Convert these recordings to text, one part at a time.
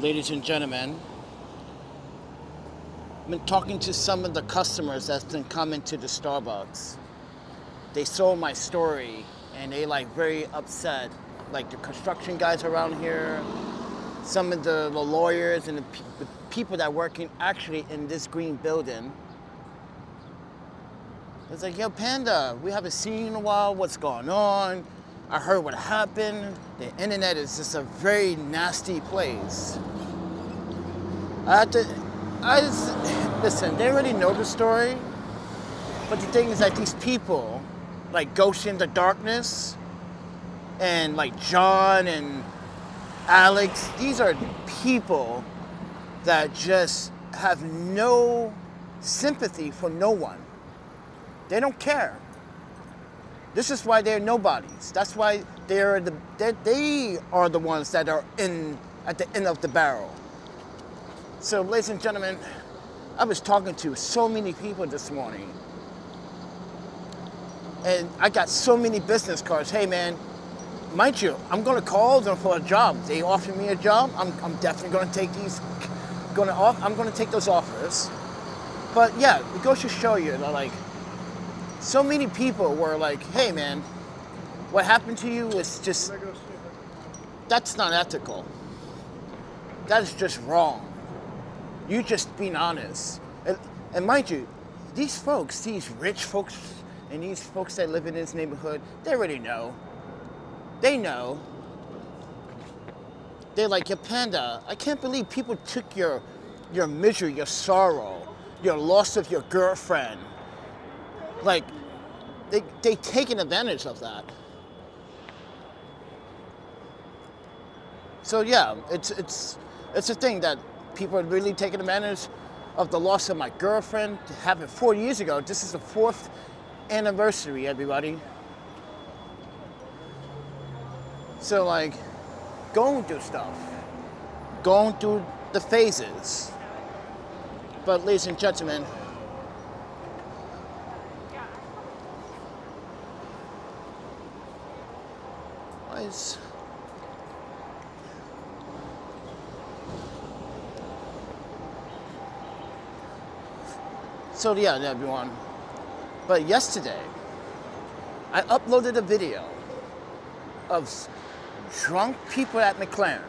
ladies and gentlemen. I've been talking to some of the customers that's been coming to the Starbucks. They saw my story and they very upset. Like the construction guys around here, some of the lawyers and the people that working actually in this green building. It's like, yo, Panda, we haven't seen you in a while. What's going on? I heard what happened. The internet is just a very nasty place. Listen, they already know the story. But the thing is that these people, like Ghost in the Darkness, and like John and Alex, these are people that just have no sympathy for no one. They don't care. This is why they're nobodies. That's why they are the ones that are at the end of the barrel. So, ladies and gentlemen, I was talking to so many people this morning, and I got so many business cards. Hey, man, mind you, I'm going to call them for a job. They offer me a job. I'm definitely going to take these. I'm going to take those offers. But yeah, it goes to show you that so many people were like, hey man, what happened to you is just, that's not ethical. That is just wrong. You just being honest. And mind you, these folks, these rich folks, and these folks that live in this neighborhood, they already know. They know. They're like, yeah, Panda, I can't believe people took your misery, your sorrow, your loss of your girlfriend. Like, they taking advantage of that. So yeah, it's a thing that people are really taking advantage of the loss of my girlfriend. To have it 4 years ago. This is the 4th anniversary, everybody. So going through stuff, going through the phases. But ladies and gentlemen, so yeah, everyone. But yesterday, I uploaded a video of drunk people at McCarren.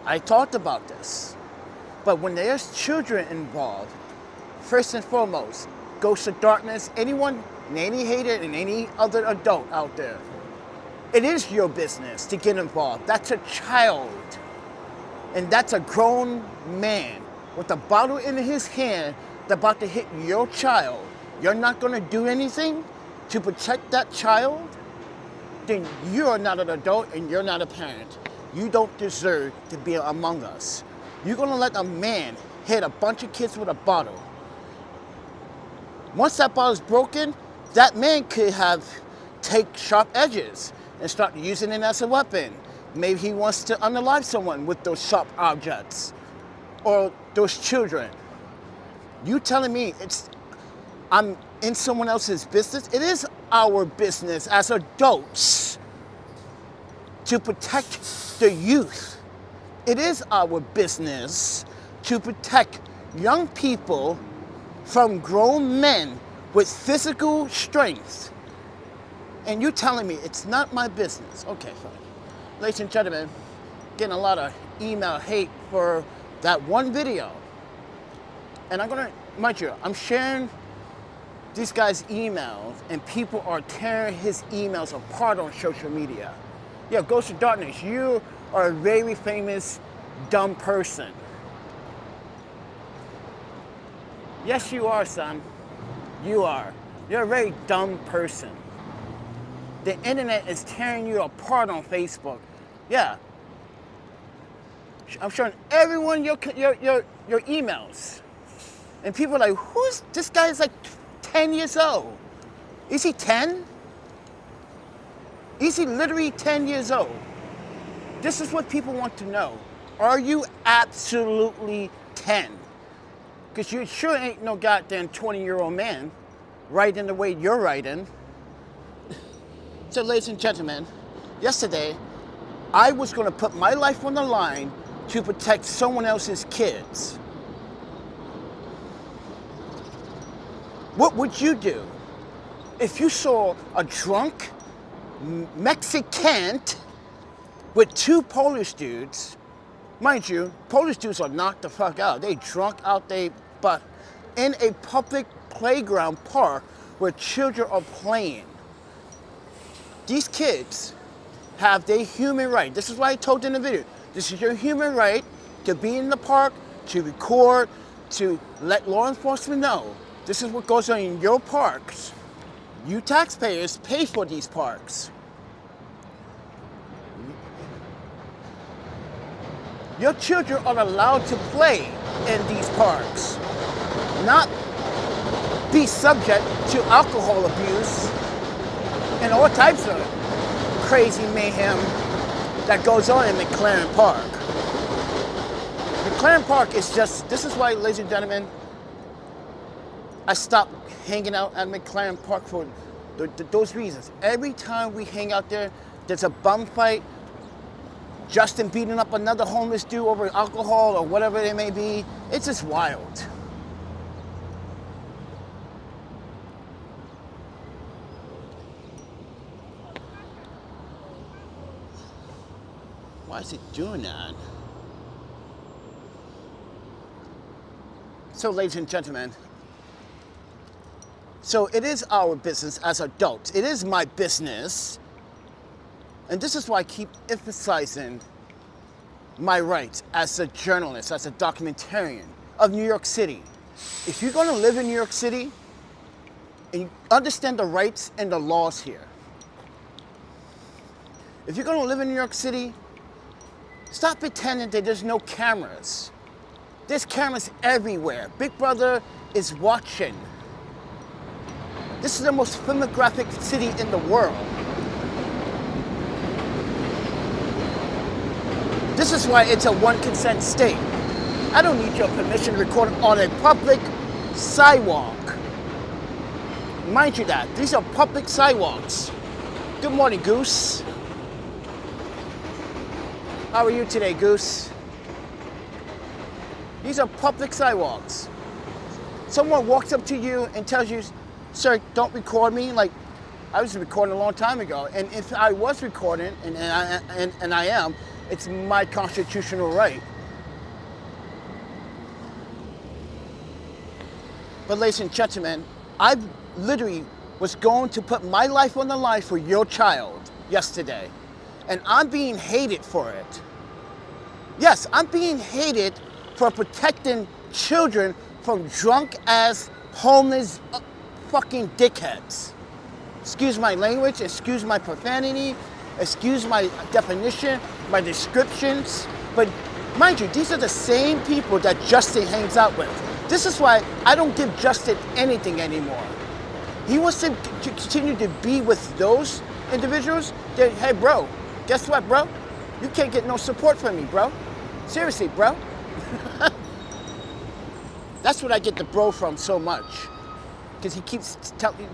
I talked about this, but when there's children involved, first and foremost, Ghost of Darkness, anyone, any hater, and any other adult out there, it is your business to get involved. That's a child. And that's a grown man with a bottle in his hand that's about to hit your child. You're not going to do anything to protect that child? Then you're not an adult and you're not a parent. You don't deserve to be among us. You're going to let a man hit a bunch of kids with a bottle. Once that bottle's broken, that man could take sharp edges and start using it as a weapon. Maybe he wants to unalive someone with those sharp objects or those children. You telling me I'm in someone else's business? It is our business as adults to protect the youth. It is our business to protect young people from grown men with physical strength. And you telling me it's not my business. Okay, fine. Ladies and gentlemen, getting a lot of email hate for that one video. And mind you, I'm sharing these guys' emails and people are tearing his emails apart on social media. Yeah, Ghost of Darkness, you are a very famous dumb person. Yes, you are, son. You are. You're a very dumb person. The internet is tearing you apart on Facebook. Yeah. I'm showing everyone your emails. And people are like, this guy is 10 years old. Is he 10? Is he literally 10 years old? This is what people want to know. Are you absolutely 10? Because you sure ain't no goddamn 20-year-old man writing the way you're writing. So, ladies and gentlemen, yesterday, I was going to put my life on the line to protect someone else's kids. What would you do if you saw a drunk Mexican with two Polish dudes? Mind you, Polish dudes are knocked the fuck out. They drunk out they butt in a public playground park where children are playing. These kids have their human right. This is why I told in the video. This is your human right to be in the park, to record, to let law enforcement know. This is what goes on in your parks. You taxpayers pay for these parks. Your children are allowed to play in these parks, not be subject to alcohol abuse and all types of crazy mayhem that goes on in McCarren Park. McCarren Park is just, this is why, ladies and gentlemen, I stopped hanging out at McCarren Park for those reasons. Every time we hang out there, there's a bum fight, Justin beating up another homeless dude over alcohol or whatever it may be. It's just wild. Why is it doing that? So, ladies and gentlemen, so it is our business as adults. It is my business. And this is why I keep emphasizing my rights as a journalist, as a documentarian of New York City. If you're going to live in New York City and you understand the rights and the laws here, if you're going to live in New York City, stop pretending that there's no cameras. There's cameras everywhere. Big Brother is watching. This is the most filmographic city in the world. This is why it's a one consent state. I don't need your permission to record on a public sidewalk. Mind you that, these are public sidewalks. Good morning, Goose. How are you today, Goose? These are public sidewalks. Someone walks up to you and tells you, sir, don't record me. Like, I was recording a long time ago. And if I was recording, and I am, it's my constitutional right. But ladies and gentlemen, I literally was going to put my life on the line for your child yesterday. And I'm being hated for it. Yes, I'm being hated for protecting children from drunk-ass, homeless, fucking dickheads. Excuse my language, excuse my profanity, excuse my definition, my descriptions. But mind you, these are the same people that Justin hangs out with. This is why I don't give Justin anything anymore. He wants to continue to be with those individuals. Then, hey, bro, guess what, bro? You can't get no support from me, bro. Seriously, bro. That's what I get the bro from so much. Because he keeps telling,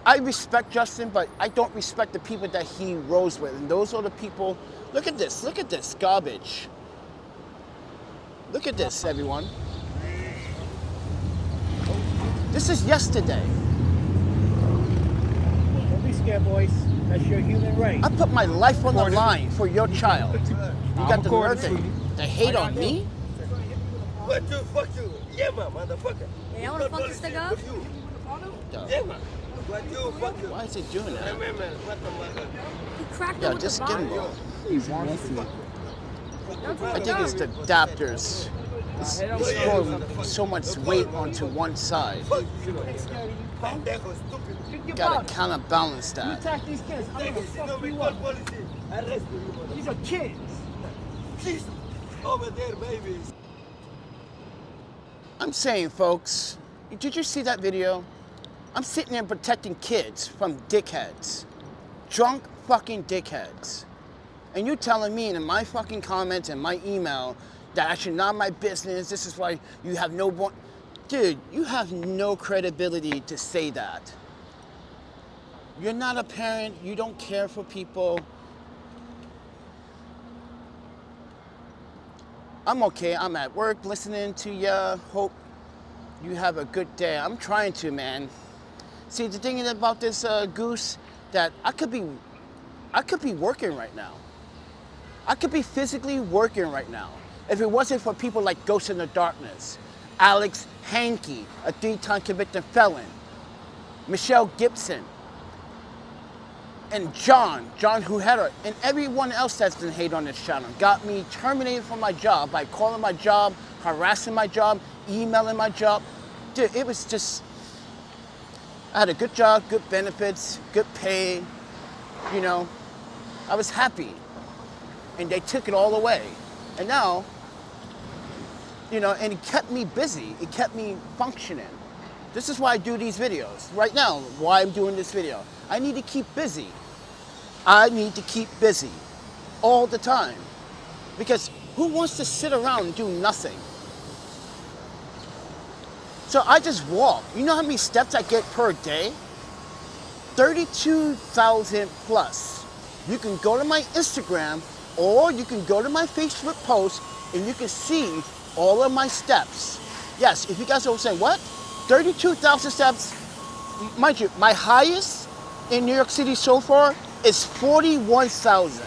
I respect Justin, but I don't respect the people that he rolls with. And those are the people, look at this garbage. Look at this, everyone. This is yesterday. Don't be scared, boys. That's your human right. I put my life on the line for your child. You got the nerve to hate on me? What you? Fuck you. Yeah, man, motherfucker. Yeah, I wanna fuck this thing up? Yeah, man. What you? Fuck you. Why is it doing that? He cracked Yeah, him with just the gimbal. bottle. I think it's the adapters. It's throwing so much weight onto one side. Gotta counterbalance You that. attack these kids, I'm gonna fuck you up. These are kids. Please, over there, baby. I'm saying, folks, did you see that video? I'm sitting there protecting kids from dickheads. Drunk fucking dickheads. And you telling me in my fucking comments and my email that I should not my business, this is why you have no one. Dude, you have no credibility to say that. You're not a parent, you don't care for people. I'm okay. I'm at work listening to ya. Hope you have a good day. I'm trying to, man. See, the thing is about this goose, that I could be working right now. I could be physically working right now if it wasn't for people like Ghost in the Darkness, Alex Hankey, a 3-time convicted felon, Michelle Gibson, and John Huhera, and everyone else that's been hate on this channel. Got me terminated from my job by calling my job, harassing my job, emailing my job. Dude, it was just, I had a good job, good benefits, good pay, you know. I was happy. And they took it all away. And now, you know, and it kept me busy. It kept me functioning. This is why I do these videos. Right now, why I'm doing this video. I need to keep busy. I need to keep busy all the time. Because who wants to sit around and do nothing? So I just walk. You know how many steps I get per day? 32,000 plus. You can go to my Instagram or you can go to my Facebook post and you can see all of my steps. Yes, if you guys are saying, what? 32,000 steps? Mind you, my highest in New York City so far is 41,000.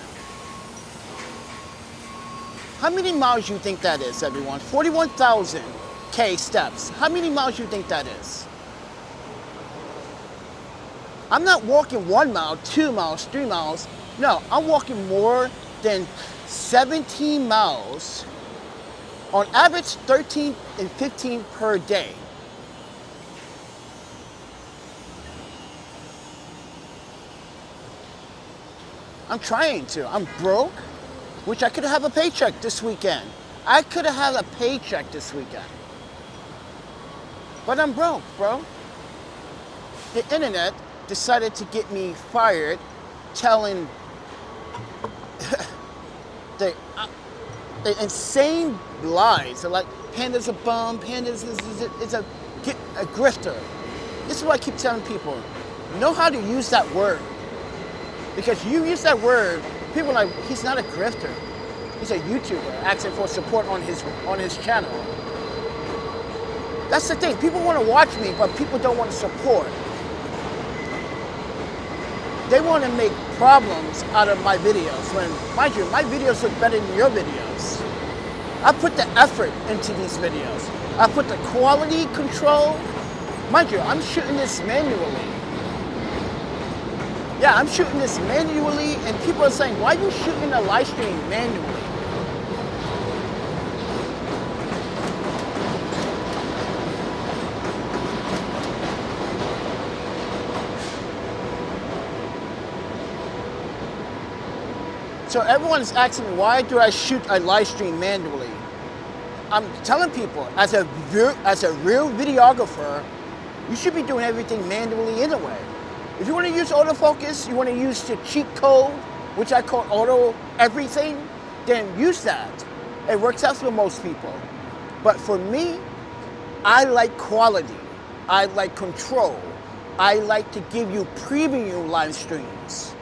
How many miles do you think that is, everyone? 41,000 K steps. How many miles do you think that is? I'm not walking 1 mile, 2 miles, 3 miles. No, I'm walking more than 17 miles, on average 13 and 15 per day. I'm trying to. I'm broke, which I could have a paycheck this weekend. I could have had a paycheck this weekend. But I'm broke, bro. The internet decided to get me fired, telling the insane lies. They're like, Panda's a bum, Panda's is a grifter. This is what I keep telling people. Know how to use that word. Because you use that word, people are like, he's not a grifter. He's a YouTuber asking for support on his channel. That's the thing. People want to watch me, but people don't want to support. They want to make problems out of my videos when, mind you, my videos look better than your videos. I put the effort into these videos. I put the quality control. Mind you, I'm shooting this manually. Yeah, I'm shooting this manually, and people are saying, why are you shooting a live stream manually? So everyone is asking me, why do I shoot a live stream manually? I'm telling people, as a real videographer, you should be doing everything manually anyway. If you want to use autofocus, you want to use the cheat code, which I call auto everything, then use that. It works out for most people. But for me, I like quality. I like control. I like to give you premium live streams.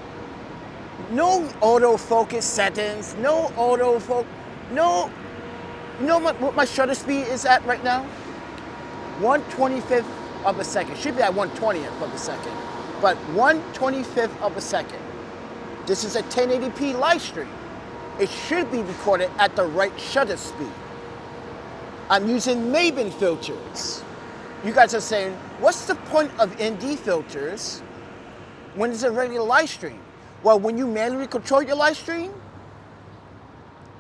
No autofocus settings, no autofocus, no, you know what my shutter speed is at right now? 1/25 of a second. Should be at 1/20th of a second, but 1/25 of a second. This is a 1080p live stream. It should be recorded at the right shutter speed. I'm using Maven filters. You guys are saying, what's the point of ND filters when it's a regular live stream? Well, when you manually control your live stream,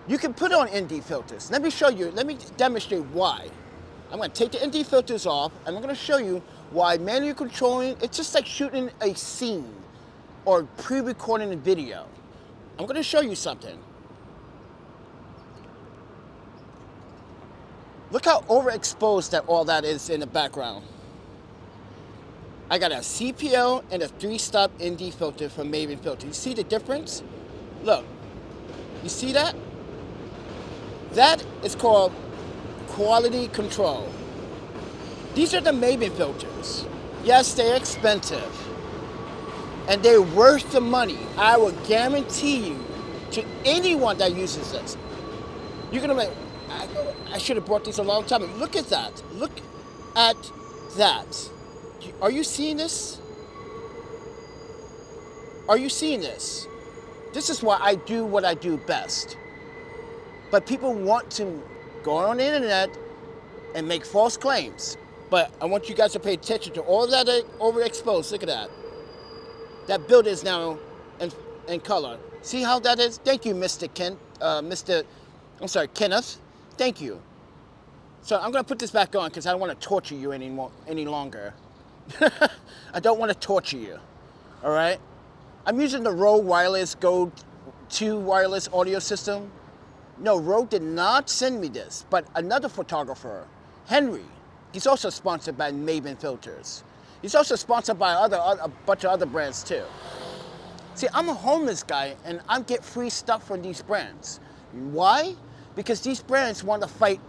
you can put on ND filters. Let me show you, let me demonstrate why. I'm gonna take the ND filters off, and I'm gonna show you why manually controlling, it's just like shooting a scene or pre-recording a video. I'm gonna show you something. Look how overexposed that all that is in the background. I got a CPL and a 3-stop ND filter from Maven Filter. You see the difference? Look, you see that? That is called quality control. These are the Maven filters. Yes, they're expensive. And they're worth the money. I will guarantee you, to anyone that uses this, you're gonna be like, I should have brought these a long time ago. Look at that. Look at that. Are you seeing this? Are you seeing this? This is why I do what I do best. But people want to go on the internet and make false claims. But I want you guys to pay attention to all that overexposed. Look at that. That building is now in color. See how that is? Thank you, Mr. Kenneth. Thank you. So I'm gonna put this back on because I don't want to torture you any longer. I don't want to torture you. All right. I'm using the Rode Wireless Go 2 wireless audio system. No, Rode did not send me this, but another photographer, Henry, he's also sponsored by Maven filters. He's also sponsored by a bunch of other brands too. See, I'm a homeless guy and I get free stuff from these brands. Why? Because these brands want to fight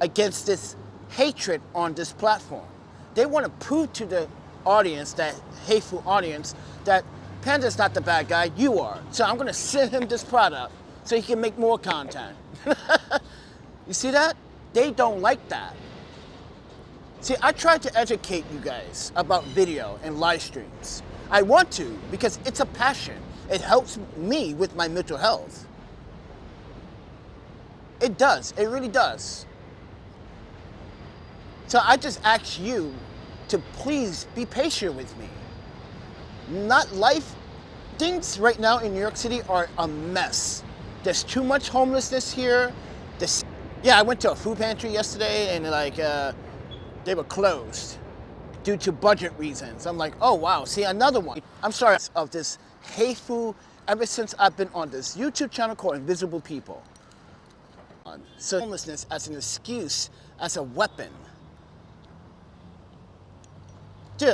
against this hatred on this platform. They want to prove to the audience, that hateful audience, that Panda's not the bad guy, you are. So I'm gonna send him this product so he can make more content. You see that? They don't like that. See, I try to educate you guys about video and live streams. I want to because it's a passion. It helps me with my mental health. It does, it really does. So I just ask you to please be patient with me. Things right now in New York City are a mess. There's too much homelessness here. Yeah, I went to a food pantry yesterday and they were closed due to budget reasons. I'm like, oh wow, see another one. I'm sorry of this hateful ever since I've been on this YouTube channel called Invisible People. So homelessness as an excuse, as a weapon. Dude,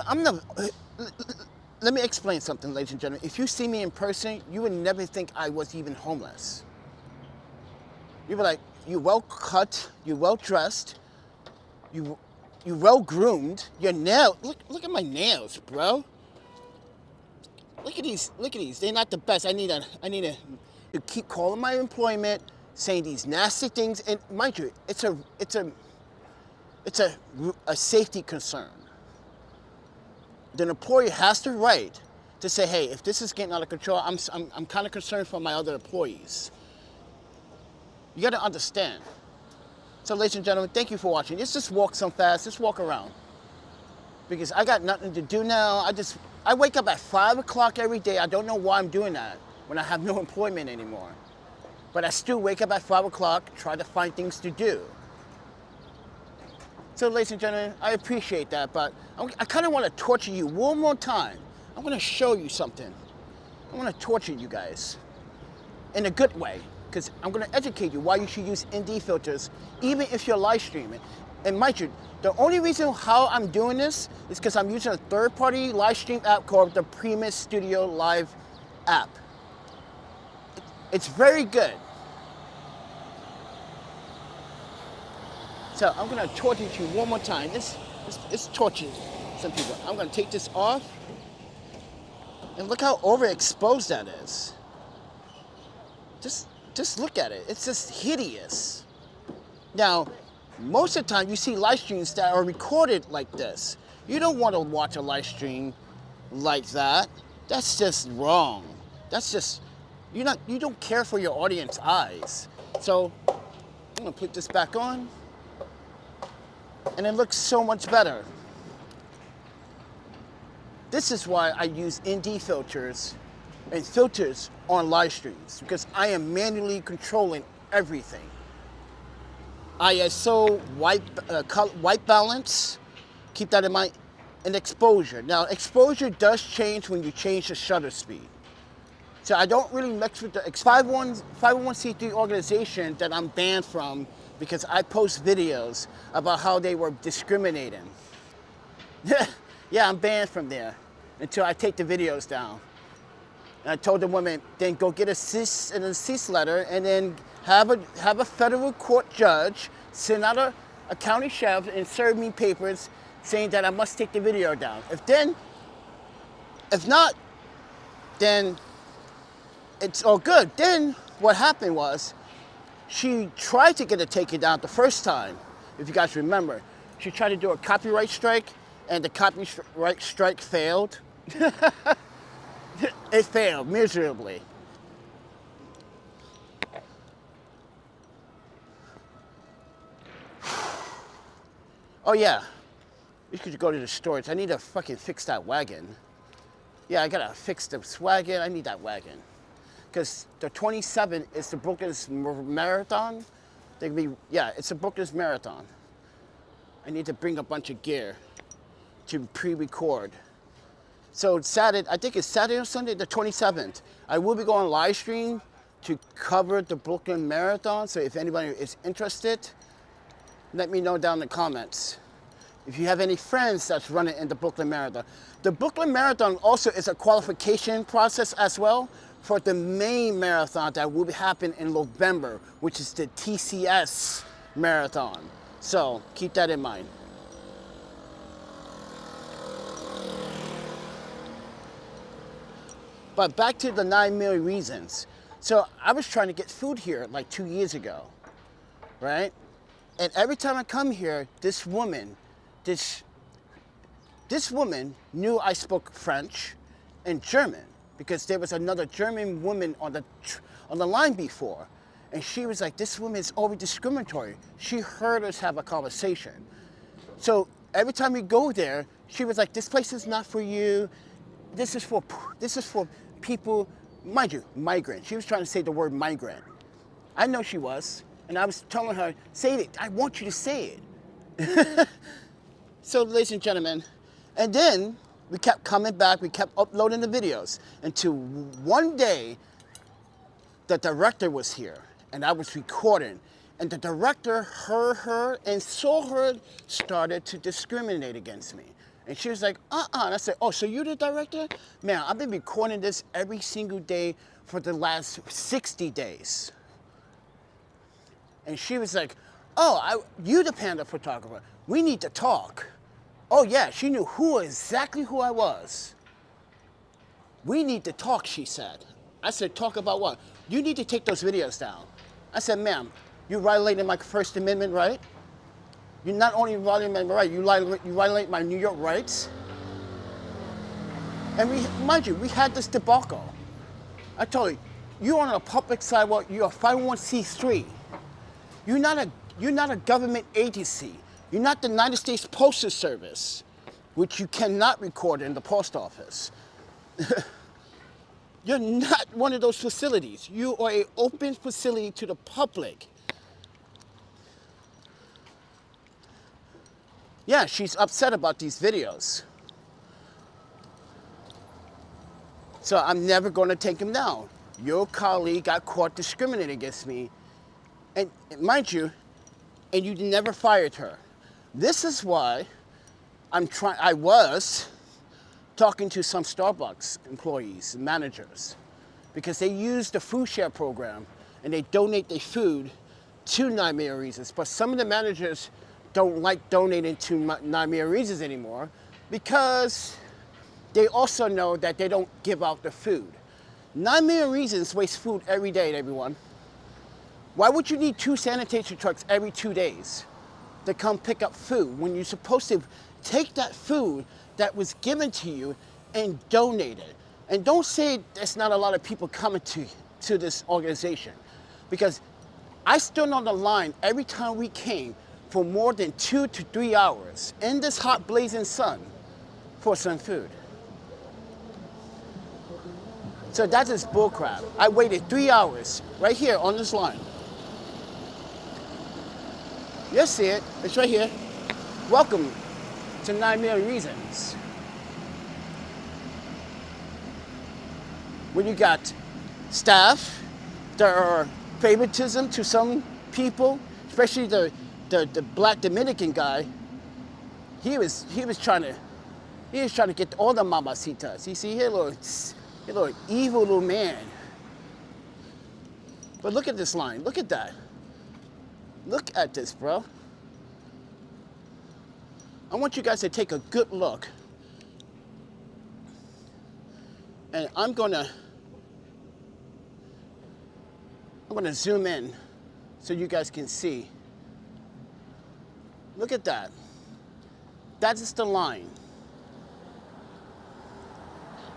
let me explain something, ladies and gentlemen. If you see me in person, you would never think I was even homeless. You'd be like, you're well cut, you're well dressed, you're well groomed, your nails, look at my nails, bro. Look at these, they're not the best. I need to keep calling my employment, saying these nasty things, and mind you, it's a safety concern. The employer has the right to say, hey, if this is getting out of control, I'm kind of concerned for my other employees. You got to understand. So, ladies and gentlemen, thank you for watching. Let's just walk some fast. Just walk around. Because I got nothing to do now. I wake up at 5 o'clock every day. I don't know why I'm doing that when I have no employment anymore. But I still wake up at 5 o'clock, try to find things to do. So, ladies and gentlemen, I appreciate that, but I kind of want to torture you one more time. I'm going to show you something. I want to torture you guys in a good way, because I'm going to educate you why you should use ND filters, even if you're live streaming. And mind you, the only reason how I'm doing this is because I'm using a third-party live stream app called the Primus Studio Live app. It's very good. So I'm gonna torture you one more time. It's torture some people. I'm gonna take this off. And look how overexposed that is. Just look at it. It's just hideous. Now, most of the time you see live streams that are recorded like this. You don't want to watch a live stream like that. That's just wrong. That's just, you don't care for your audience eyes. So I'm gonna put this back on. And it looks so much better. This is why I use ND filters and filters on live streams, because I am manually controlling everything. ISO, white balance, keep that in mind, and exposure. Now, exposure does change when you change the shutter speed. So I don't really mix with the 501c3 organization that I'm banned from, because I post videos about how they were discriminating. Yeah, I'm banned from there until I take the videos down. And I told the woman, then go get a cease and desist letter, and then have a federal court judge send out a county sheriff and serve me papers saying that I must take the video down. If not, then it's all good. Then what happened was, She tried to get it taken down the first time, if you guys remember. She tried to do a copyright strike, and the copyright strike failed. It failed miserably. Oh yeah, you could go to the storage. I need to fucking fix that wagon. Yeah, I gotta fix this wagon. I need that wagon. Because the 27th is the Brooklyn's Marathon. It's a Brooklyn's Marathon. I need to bring a bunch of gear to pre-record. So Saturday, I think it's Saturday or Sunday, the 27th. I will be going live stream to cover the Brooklyn Marathon. So if anybody is interested, let me know down in the comments. If you have any friends that's running in the Brooklyn Marathon. The Brooklyn Marathon also is a qualification process as well for the main marathon that will happen in November, which is the TCS Marathon. So keep that in mind. But back to the 9 million reasons. So I was trying to get food here like 2 years ago, right? And every time I come here, this woman knew I spoke French and German because there was another German woman on the line before. And she was like, this woman is always discriminatory. She heard us have a conversation. So every time we go there, she was like, this place is not for you. This is for people, mind you, migrant. She was trying to say the word migrant. I know she was. And I was telling her, say it, I want you to say it. So ladies and gentlemen, and then we kept coming back, we kept uploading the videos until one day the director was here and I was recording and the director heard her and saw her started to discriminate against me. And she was like, And I said, oh, so you're the director? Man, I've been recording this every single day for the last 60 days. And she was like, oh, you the panda photographer. We need to talk. Oh yeah, she knew exactly who I was. We need to talk, she said. I said, talk about what? You need to take those videos down. I said, ma'am, you violated my First Amendment right. You not only violated my right, you violate my New York rights. And mind you, we had this debacle. I told you, you're on a public sidewalk, you're a 501c3. You're not a government agency. You're not the United States Postal Service, which you cannot record in the post office. You're not one of those facilities. You are an open facility to the public. Yeah, she's upset about these videos. So I'm never going to take them down. Your colleague got caught discriminating against me. And mind you, and you never fired her. This is why I was talking to some Starbucks employees, managers, because they use the food share program and they donate their food to 9 Million Reasons. But some of the managers don't like donating to 9 Million Reasons anymore because they also know that they don't give out the food. 9 Million Reasons waste food every day, everyone. Why would you need 2 sanitation trucks every 2 days to come pick up food when you're supposed to take that food that was given to you and donate it? And don't say there's not a lot of people coming to this organization, because I stood on the line every time we came for more than 2 to 3 hours in this hot blazing sun for some food. So that is bullcrap. I waited 3 hours right here on this line. You'll see it, it's right here. Welcome to 9 Million Reasons. When you got staff, there are favoritism to some people, especially the black Dominican guy. He was trying to get all the mamacitas. You see here, little evil little man. But look at this line, look at that. Look at this, bro. I want you guys to take a good look. And I'm gonna zoom in so you guys can see. Look at that. That is the line.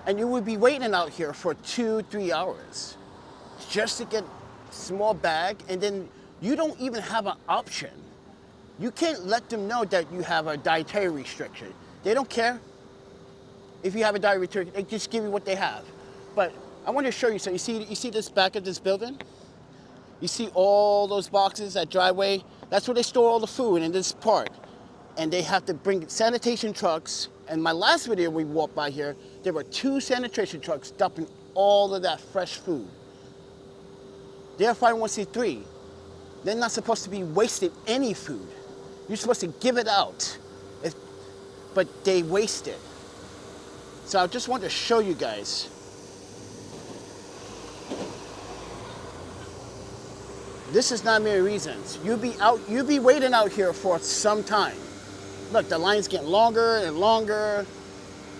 And you would be waiting out here for 2-3 hours just to get a small bag, and then you don't even have an option. You can't let them know that you have a dietary restriction. They don't care if you have a dietary restriction. They just give you what they have. But I want to show you. So you see this back of this building? You see all those boxes, that driveway? That's where they store all the food in this part. And they have to bring sanitation trucks. And my last video we walked by here, there were 2 sanitation trucks dumping all of that fresh food. They're 501c3. They're not supposed to be wasting any food. You're supposed to give it out, but they waste it. So I just wanted to show you guys. This is not mere reasons. You'll be waiting out here for some time. Look, the line's getting longer and longer.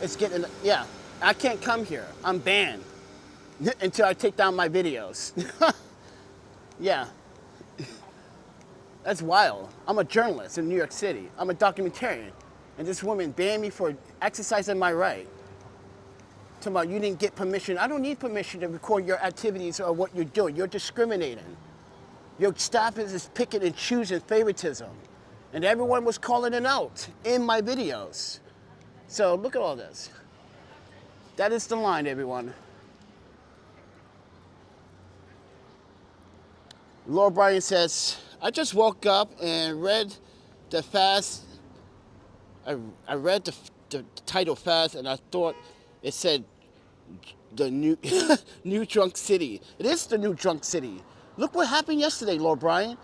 It's getting, yeah, I can't come here. I'm banned until I take down my videos. Yeah, that's wild. I'm a journalist in New York City. I'm a documentarian. And this woman banned me for exercising my right. Talking about you didn't get permission. I don't need permission to record your activities or what you're doing. You're discriminating. Your staff is picking and choosing favoritism. And everyone was calling it out in my videos. So look at all this. That is the line, everyone. Laura Bryan says, I just woke up and read the fast. I read the title fast, and I thought it said the new new drunk city. It is the new drunk city. Look what happened yesterday, Laura Bryan.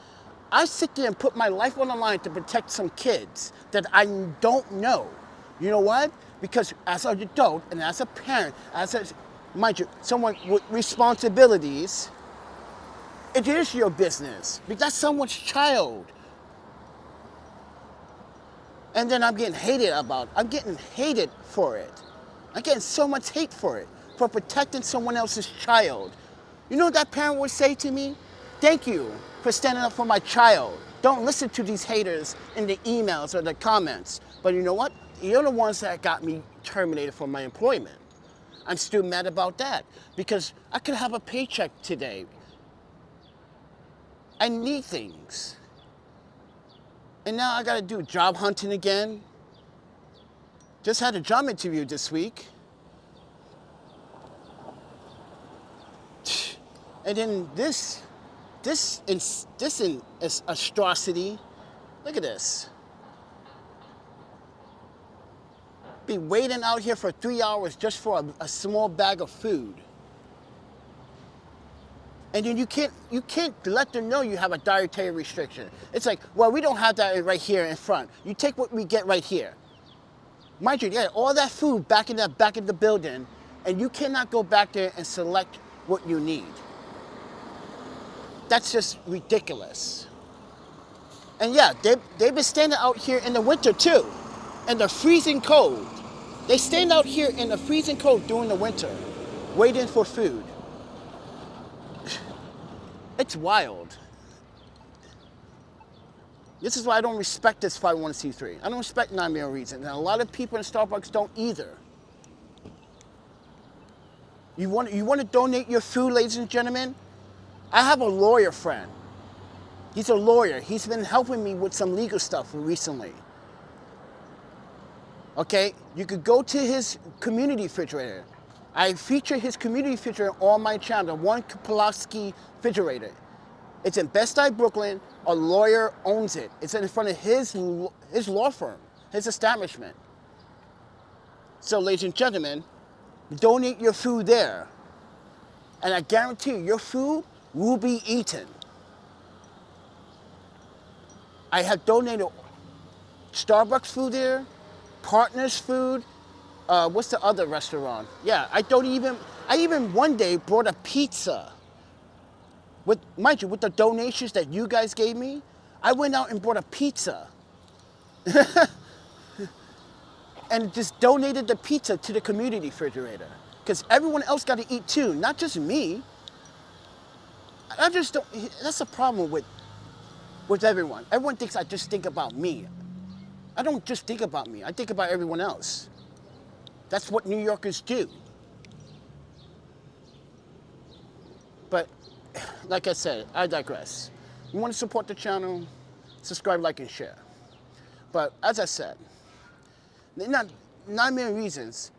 I sit there and put my life on the line to protect some kids that I don't know. You know what? Because as an adult and as a parent, mind you, someone with responsibilities, it is your business, because that's someone's child. And then I'm getting hated about it. I'm getting hated for it. I'm getting so much hate for it, for protecting someone else's child. You know what that parent would say to me? Thank you for standing up for my child. Don't listen to these haters in the emails or the comments. But you know what? You're the ones that got me terminated from my employment. I'm still mad about that, because I could have a paycheck today. I need things. And now I gotta do job hunting again. Just had a job interview this week. And then this atrocity. Look at this. Be waiting out here for 3 hours just for a small bag of food. And then you can't let them know you have a dietary restriction. It's like, well, we don't have that right here in front. You take what we get right here. Mind you, yeah, all that food back in the building, and you cannot go back there and select what you need. That's just ridiculous. And yeah, they've been standing out here in the winter too, in the freezing cold. They stand out here in the freezing cold during the winter, waiting for food. It's wild. This is why I don't respect this 501c3. I don't respect non-meal reason, and a lot of people in Starbucks don't either. You want to donate your food, ladies and gentlemen? I have a lawyer friend. He's a lawyer. He's been helping me with some legal stuff recently. Okay, you could go to his community refrigerator. I feature his community refrigerator on my channel, One Pulaski refrigerator. It's in Best Buy, Brooklyn. A lawyer owns it. It's in front of his law firm, his establishment. So, ladies and gentlemen, donate your food there. And I guarantee you, your food will be eaten. I have donated Starbucks food there, Partners food, what's the other restaurant? Yeah, I even one day brought a pizza. Mind you, with the donations that you guys gave me, I went out and bought a pizza. And just donated the pizza to the community refrigerator. Because everyone else got to eat too, not just me. I just don't, that's the problem with with everyone. Everyone thinks I just think about me. I don't just think about me. I think about everyone else. That's what New Yorkers do. But like I said, I digress. You want to support the channel, subscribe, like, and share. But as I said, not many reasons.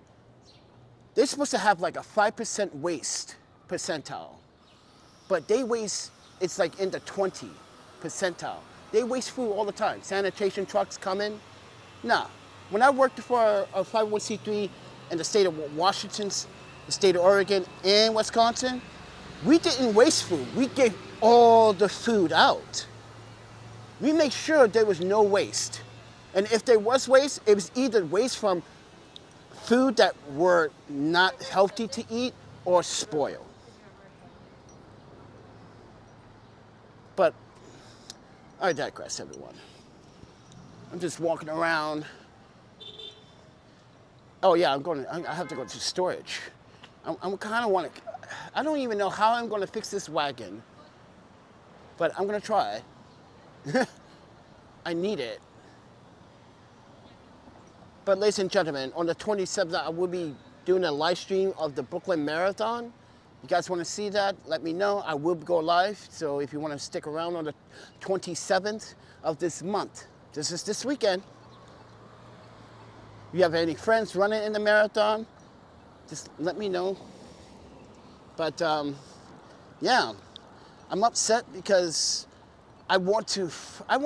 They're supposed to have like a 5% waste percentile. But they waste, it's like in the 20 percentile. They waste food all the time. Sanitation trucks come in. Nah. When I worked for a 501c3 in the state of Washington, the state of Oregon, and Wisconsin, we didn't waste food. We gave all the food out. We made sure there was no waste. And if there was waste, it was either waste from food that were not healthy to eat or spoiled. But I digress, everyone. I'm just walking around. Oh yeah, I have to go to storage. I'm kind of want to, I don't even know how I'm going to fix this wagon, but I'm going to try. I need it. But ladies and gentlemen, on the 27th, I will be doing a live stream of the Brooklyn Marathon. You guys want to see that? Let me know. I will go live. So if you want to stick around on the 27th of this month, this is this weekend. If you have any friends running in the marathon, just let me know. But yeah, I'm upset because I want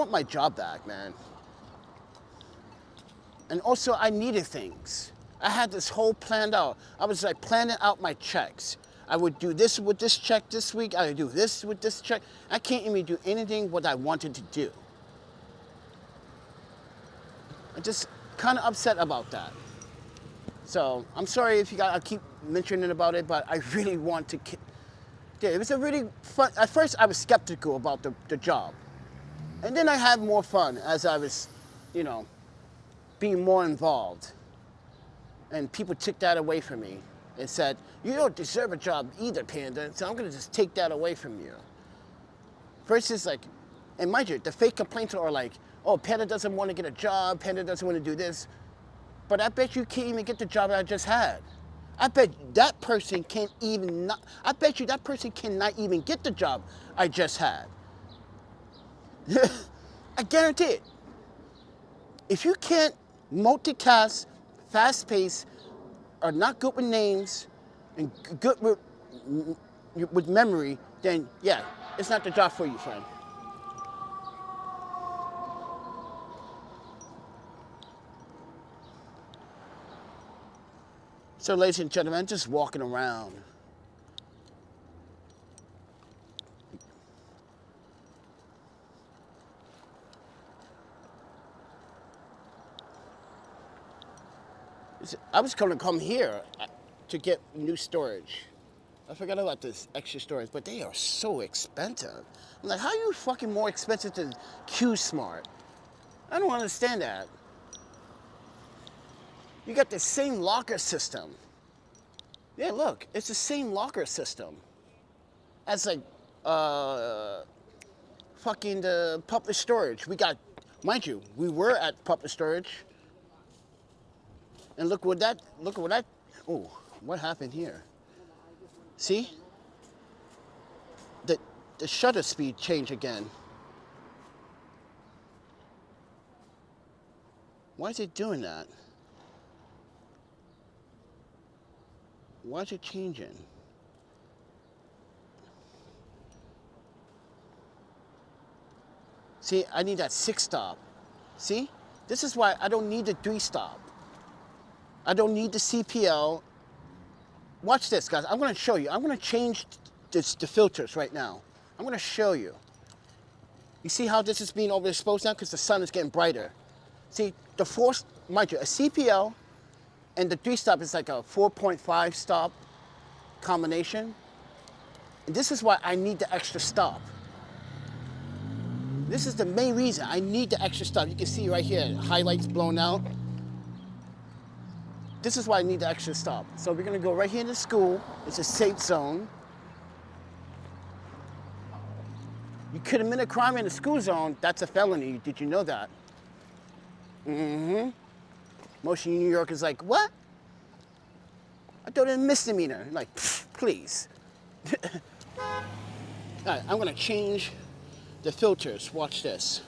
my job back, man. And also, I needed things. I had this whole planned out. I was like planning out my checks. I would do this with this check this week. I would do this with this check. I can't even do anything what I wanted to do. I'm just kind of upset about that. So I'm sorry if you guys, I keep mentioning about it, but I really want to. Yeah, it was a really fun. At first, I was skeptical about the job, and then I had more fun as I was, you know, being more involved. And people took that away from me and said, you don't deserve a job either, Panda, so I'm gonna just take that away from you. Versus like, and mind you, the fake complaints are like, oh, Panda doesn't want to get a job, Panda doesn't want to do this. But I bet you can't even get the job I just had. I bet that person can't even not, I bet you that person cannot even get the job I just had. I guarantee it. If you can't multitask, fast-paced, are not good with names, and good with memory, then yeah, it's not the job for you, friend. So ladies and gentlemen, I'm just walking around. I was going to come here to get new storage. I forgot about this extra storage, but they are so expensive. I'm like, how are you fucking more expensive than Q-Smart? I don't understand that. You got the same locker system. Yeah, look, it's the same locker system as like fucking the public storage. We got, mind you, we were at public storage. And look what that, oh, what happened here? See? The shutter speed changed again. Why is it doing that? Why is it changing? See, I need that 6-stop. See? This is why I don't need the 3-stop. I don't need the CPL. Watch this, guys. I'm going to show you. I'm going to change the filters right now. I'm going to show you. You see how this is being overexposed now because the sun is getting brighter. See, the 4, mind you, a CPL and the 3-stop is like a 4.5 stop combination. And this is why I need the extra stop. This is the main reason I need the extra stop. You can see right here, highlights blown out. This is why I need the extra stop. So we're gonna go right here to school. It's a safe zone. You commit a crime in a school zone, that's a felony. Did you know that? Mm-hmm. Most of New York is like, what? I thought it was a misdemeanor. Like, please. All right, I'm gonna change the filters. Watch this.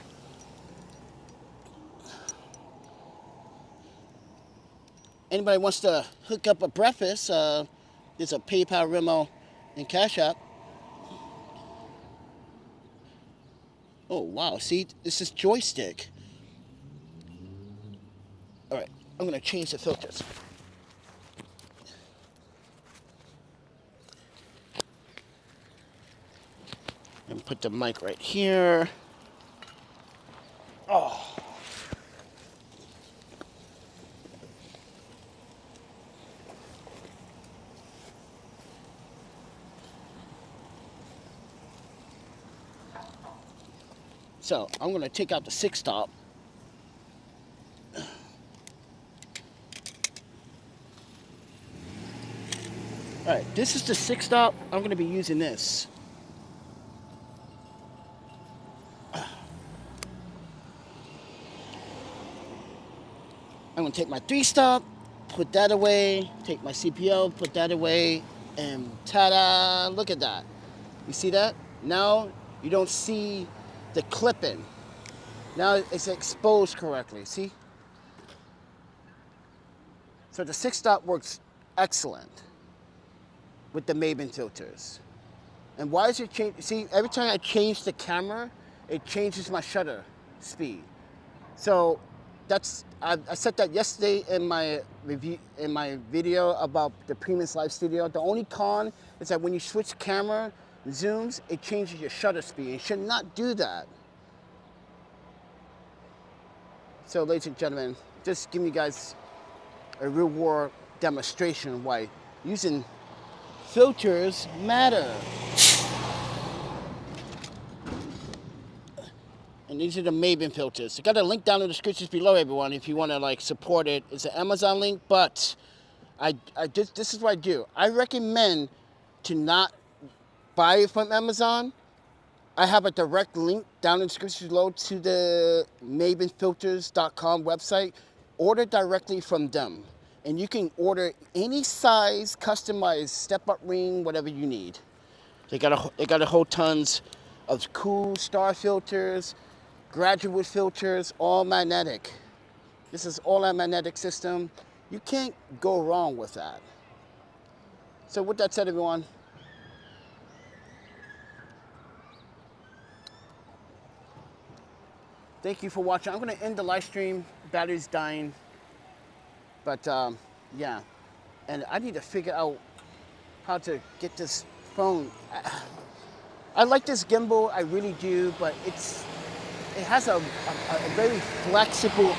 Anybody wants to hook up a breakfast, there's a PayPal, Venmo, and Cash App. Oh, wow, see, this is joystick. All right, I'm gonna change the filters. And put the mic right here. Oh. So I'm gonna take out the 6-stop. All right, this is the 6-stop. I'm gonna be using this. I'm gonna take my 3-stop, put that away, take my CPO, put that away, and ta-da, look at that. You see that? Now you don't see the clipping. Now it's exposed correctly, see? So the 6-stop works excellent with the Maven filters. And why is it change? See, every time I change the camera, it changes my shutter speed. So that's, I said that yesterday in my review, in my video about the Premium Live Studio. The only con is that when you switch camera zooms, it changes your shutter speed. You should not do that. So ladies and gentlemen, just giving you guys a real world demonstration why using filters matter. And these are the Maven filters. I got a link down in the description below, everyone, if you want to like support it. It's an Amazon link, but this is what I do. I recommend to not buy it from Amazon. I have a direct link down in the description below to the mavenfilters.com website. Order directly from them. And you can order any size, customized step-up ring, whatever you need. They got a whole tons of cool star filters, graduate filters, all magnetic. This is all a magnetic system. You can't go wrong with that. So with that said, everyone, thank you for watching. I'm gonna end the live stream. Battery's dying. But yeah, and I need to figure out how to get this phone. I like this gimbal, I really do, but it has a very flexible,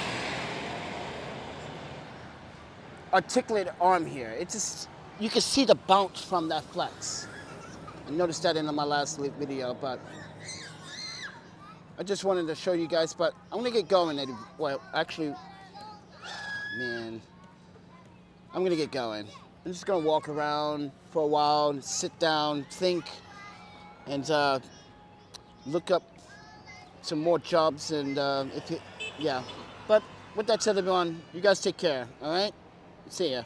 articulated arm here. It just, you can see the bounce from that flex. I noticed that in my last video, but I just wanted to show you guys, but I'm gonna get going. Well, actually, man, I'm gonna get going. I'm just gonna walk around for a while, and sit down, think, and look up some more jobs, and yeah. But with that said, everyone, you guys take care, all right? See ya.